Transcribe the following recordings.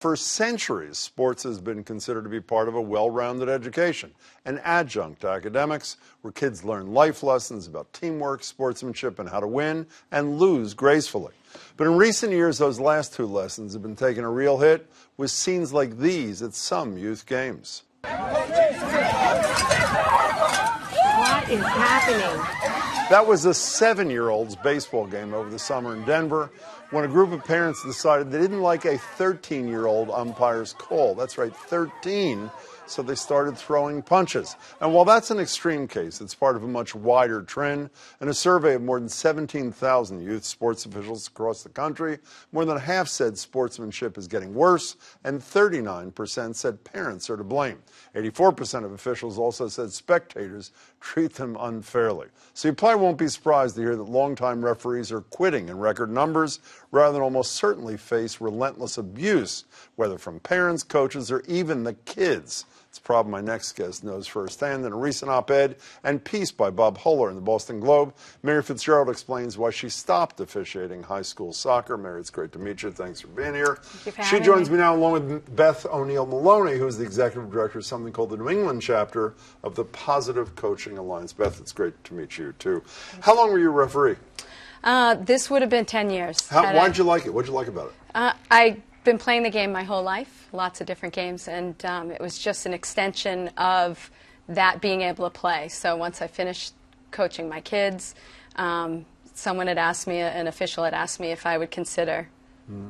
For centuries, sports has been considered to be part of a well-rounded education, an adjunct to academics, where kids learn life lessons about teamwork, sportsmanship, and how to win and lose gracefully. But in recent years, those last two lessons have been taking a real hit with scenes like these at some youth games. What is happening? That was a 7-year-old's baseball game over the summer in Denver when a group of parents decided they didn't like a 13-year-old umpire's call. That's right, 13. So they started throwing punches. And while that's an extreme case, it's part of a much wider trend. In a survey of more than 17,000 youth sports officials across the country, more than half said sportsmanship is getting worse, and 39% said parents are to blame. 84% of officials also said spectators treat them unfairly. So you probably won't be surprised to hear that longtime referees are quitting in record numbers rather than almost certainly face relentless abuse, whether from parents, coaches, or even the kids. It's a problem my next guest knows firsthand. In a recent op-ed and piece by Bob Huller in the Boston Globe, Mary Fitzgerald explains why she stopped officiating high school soccer. Mary, it's great to meet you. Thanks for being here. Thank you for She having joins me now along with Beth O'Neill Maloney, who is the executive director of something called the New England chapter of the Positive Coaching Alliance. Beth, it's great to meet you, too. How long were you a referee? This would have been 10 years. Why'd you like it? What'd you like about it? I've been playing the game my whole life, lots of different games, and it was just an extension of that being able to play. So once I finished coaching my kids, someone had asked me, an official had asked me if I would consider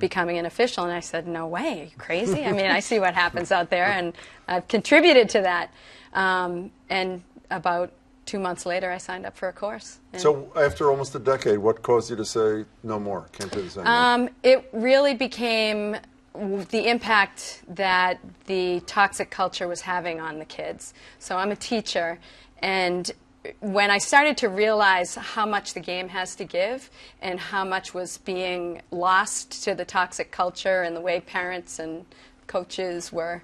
becoming an official, and I said, no way, are you crazy? I mean, I see what happens out there, and I've contributed to that. And about 2 months later, I signed up for a course. So after almost a decade, what caused you to say, no more, can't do this anymore? It really became the impact that the toxic culture was having on the kids. So I'm a teacher, and when I started to realize how much the game has to give and how much was being lost to the toxic culture and the way parents and coaches were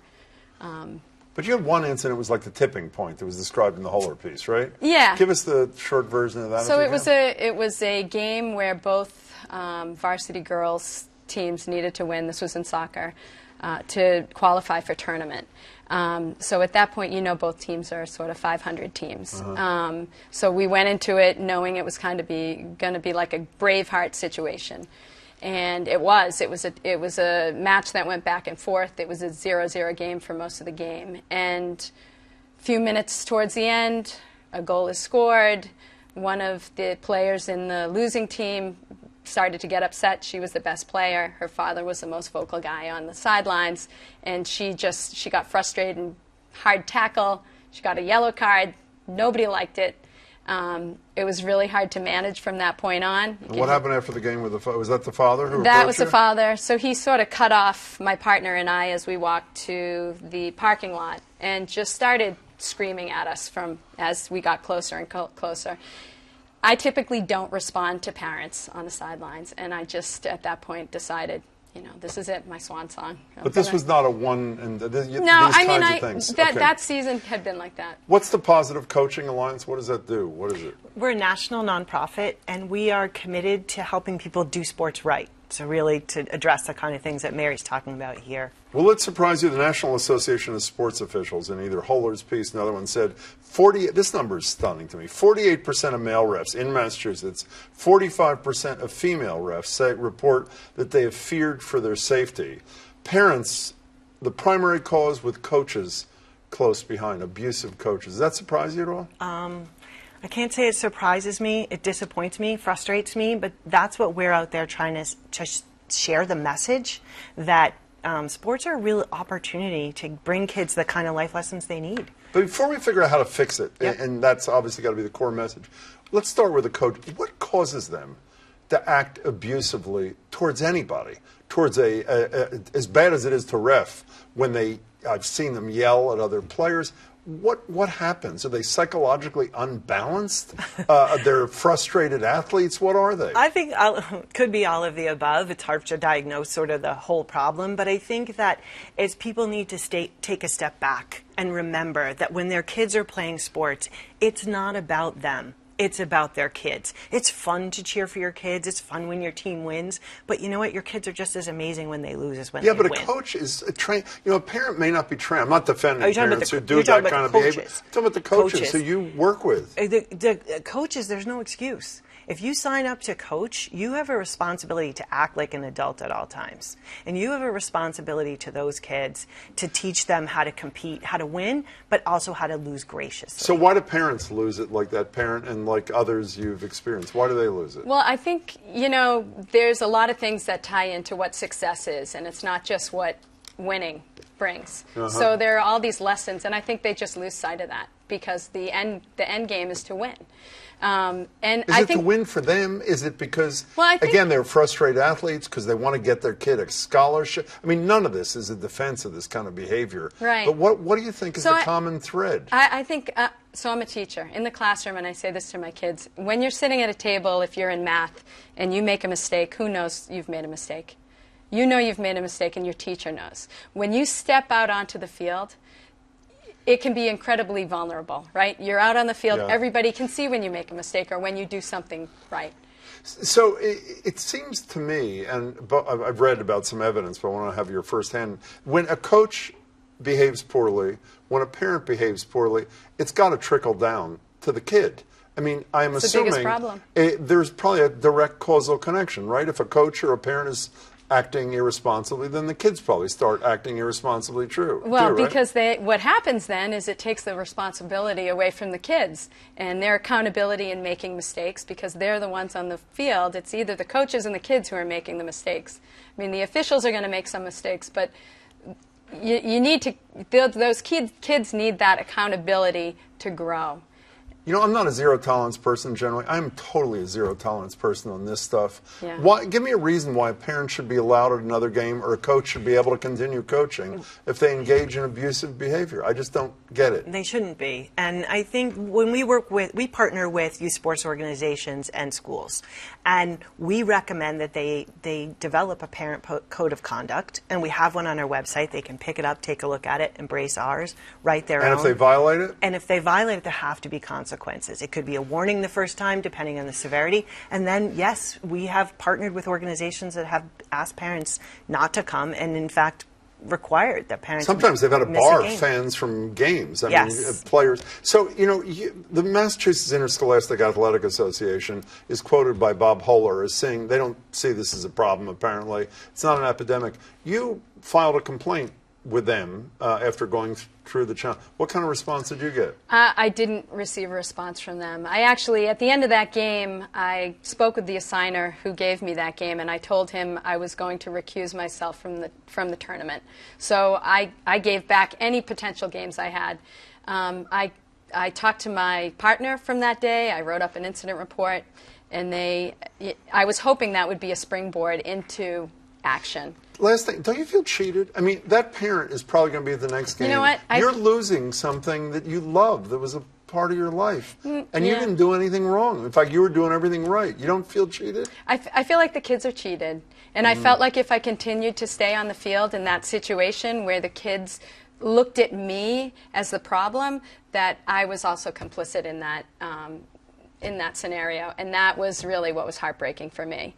But you had one incident, it was like the tipping point that was described in the Huller piece, right? Yeah. Give us the short version of that. So it was a game where both varsity girls teams needed to win. This was in soccer to qualify for tournament. So at that point, you know, both teams are sort of 500 teams. So we went into it knowing it was kind of going to be like a Braveheart situation. And it was a match that went back and forth. It was a 0-0 game for most of the game. And a few minutes towards the end, a goal is scored. One of the players in the losing team started to get upset. She was the best player. Her father was the most vocal guy on the sidelines. And she got frustrated and hard tackle. She got a yellow card. Nobody liked it. It was really hard to manage from that point on. And what happened after the game with the father? Was that the father who That was you? the father. So he sort of cut off my partner and I as we walked to the parking lot and just started screaming at us as we got closer and closer. I typically don't respond to parents on the sidelines, and I just at that point decided, you know, this is it, my swan song. But this was not a one, and these no, I mean, kinds of things. That season had been like that. What's the Positive Coaching Alliance? What does that do? What is it? We're a national nonprofit, and we are committed to helping people do sports right. So really to address the kind of things that Mary's talking about here. Will it surprise you, the National Association of Sports Officials, in either Huller's piece, another one said, this number is stunning to me, 48% of male refs in Massachusetts, 45% of female refs report that they have feared for their safety. Parents, the primary cause with coaches close behind, abusive coaches. Does that surprise you at all? I can't say it surprises me, it disappoints me, frustrates me, but that's what we're out there trying to share the message that sports are a real opportunity to bring kids the kind of life lessons they need. But before we figure out how to fix it, Yep. and that's obviously got to be the core message, let's start with the coach. What causes them to act abusively towards anybody, towards as bad as it is to ref, when I've seen them yell at other players? What happens? Are they psychologically unbalanced? They're frustrated athletes? What are they? I think could be all of the above. It's hard to diagnose sort of the whole problem, but I think that as people need to take a step back and remember that when their kids are playing sports, it's not about them. It's about their kids. It's fun to cheer for your kids. It's fun when your team wins. But you know what? Your kids are just as amazing when they lose as when they win. Yeah, but a coach is a trained. You know, a parent may not be trained. I'm not defending parents who do you're that talking kind of about behavior. I'm talking about the coaches who you work with. The coaches, there's no excuse. If you sign up to coach, you have a responsibility to act like an adult at all times. And you have a responsibility to those kids to teach them how to compete, how to win, but also how to lose graciously. So why do parents lose it like that parent and like others you've experienced? Why do they lose it? Well, I think, you know, there's a lot of things that tie into what success is, and it's not just what winning brings. So there are all these lessons, and I think they just lose sight of that because the end game is to win. And is I it think, to win for them? Is it because, well, I think, again, they're frustrated athletes because they want to get their kid a scholarship? I mean, none of this is a defense of this kind of behavior. Right. But what do you think is the common thread? I think, so I'm a teacher. In the classroom, and I say this to my kids, when you're sitting at a table, if you're in math, and you make a mistake, who knows you've made a mistake? You know you've made a mistake, and your teacher knows. When you step out onto the field, it can be incredibly vulnerable, right? You're out on the field. Yeah. Everybody can see when you make a mistake or when you do something right. So it seems to me, and I've read about some evidence, but I want to have your firsthand. When a coach behaves poorly, when a parent behaves poorly, it's got to trickle down to the kid. I mean, I'm assuming the biggest problem. There's probably a direct causal connection, right? If a coach or a parent is acting irresponsibly, then the kids probably start acting irresponsibly too. Well, right? because what happens then is it takes the responsibility away from the kids and their accountability in making mistakes because they're the ones on the field. It's either the coaches and the kids who are making the mistakes. I mean, the officials are going to make some mistakes, but you need to, those kids need that accountability to grow. You know, I'm not a zero-tolerance person generally. I'm totally a zero-tolerance person on this stuff. Yeah. Give me a reason why a parent should be allowed at another game or a coach should be able to continue coaching if they engage in abusive behavior. I just don't get it. They shouldn't be. And I think when we partner with youth sports organizations and schools, and we recommend that they develop a parent code of conduct, and we have one on our website. They can pick it up, take a look at it, embrace ours, write their own. And if they violate it? And if they violate it, there have to be consequences. It could be a warning the first time, depending on the severity. And then, yes, we have partnered with organizations that have asked parents not to come and, in fact, required that parents sometimes they've had to miss bar a game. fans from games. I Yes. mean, players. So, you know, the Massachusetts Interscholastic Athletic Association is quoted by Bob Holler as saying they don't see this as a problem, apparently. It's not an epidemic. You filed a complaint with them after going through the challenge. What kind of response did you get? I didn't receive a response from them. I actually, at the end of that game, I spoke with the assigner who gave me that game, and I told him I was going to recuse myself from the tournament. So I gave back any potential games I had. I talked to my partner from that day. I wrote up an incident report, and I was hoping that would be a springboard into action. Last thing, don't you feel cheated? I mean, that parent is probably going to be at the next game. You know what? You're losing something that you love, that was a part of your life. And you yeah. didn't do anything wrong. In fact, you were doing everything right. You don't feel cheated? I feel like the kids are cheated. And I felt like if I continued to stay on the field in that situation where the kids looked at me as the problem, that I was also complicit in that scenario, and that was really what was heartbreaking for me.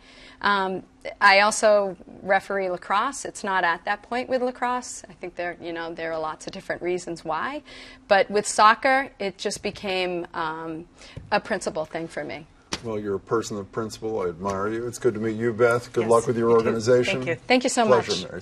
I also referee lacrosse. It's not at that point with lacrosse. I think there are lots of different reasons why, but with soccer, it just became a principal thing for me. Well, you're a person of principle. I admire you. It's good to meet you, Beth. Good Yes, luck with your you too. organization. Thank you. Thank you so Pleasure, much. Mary.